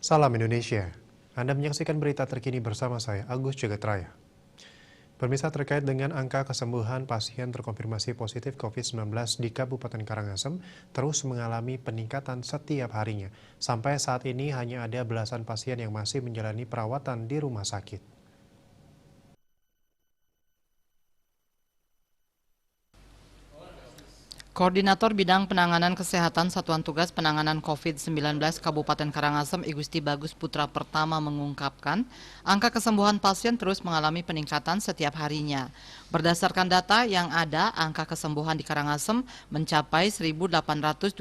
Salam Indonesia. Anda menyaksikan berita terkini bersama saya, Agus Jagatraya. Pemirsa, terkait dengan angka kesembuhan pasien terkonfirmasi positif COVID-19 di Kabupaten Karangasem terus mengalami peningkatan setiap harinya. Sampai saat ini hanya ada belasan pasien yang masih menjalani perawatan di rumah sakit. Koordinator Bidang Penanganan Kesehatan Satuan Tugas Penanganan COVID-19 Kabupaten Karangasem, Igusti Bagus Putra Pertama mengungkapkan, angka kesembuhan pasien terus mengalami peningkatan setiap harinya. Berdasarkan data yang ada, angka kesembuhan di Karangasem mencapai 1.824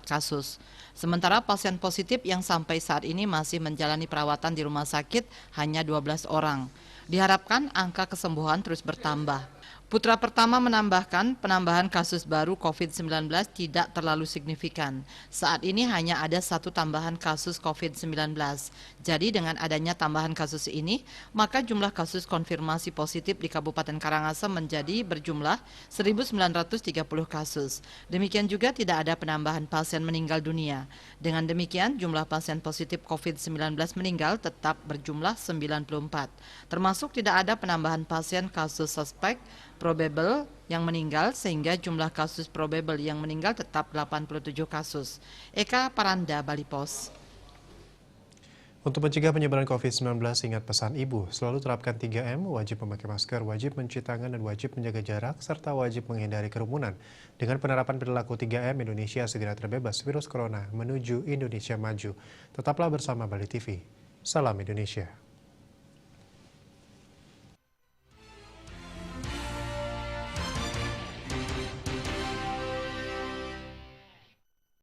kasus. Sementara pasien positif yang sampai saat ini masih menjalani perawatan di rumah sakit hanya 12 orang. Diharapkan angka kesembuhan terus bertambah. Putra Pertama menambahkan penambahan kasus baru COVID-19 tidak terlalu signifikan. Saat ini hanya ada satu tambahan kasus COVID-19. Jadi dengan adanya tambahan kasus ini, maka jumlah kasus konfirmasi positif di Kabupaten Karangasem menjadi berjumlah 1.930 kasus. Demikian juga tidak ada penambahan pasien meninggal dunia. Dengan demikian, jumlah pasien positif COVID-19 meninggal tetap berjumlah 94. Termasuk tidak ada penambahan pasien kasus suspek probable yang meninggal sehingga jumlah kasus probable yang meninggal tetap 87 kasus. Eka Paranda, Bali Pos. Untuk mencegah penyebaran COVID-19, ingat pesan ibu, selalu terapkan 3M, wajib memakai masker, wajib mencuci tangan, dan wajib menjaga jarak, serta wajib menghindari kerumunan. Dengan penerapan perilaku 3M, Indonesia segera terbebas virus corona menuju Indonesia maju. Tetaplah bersama Bali TV. Salam Indonesia.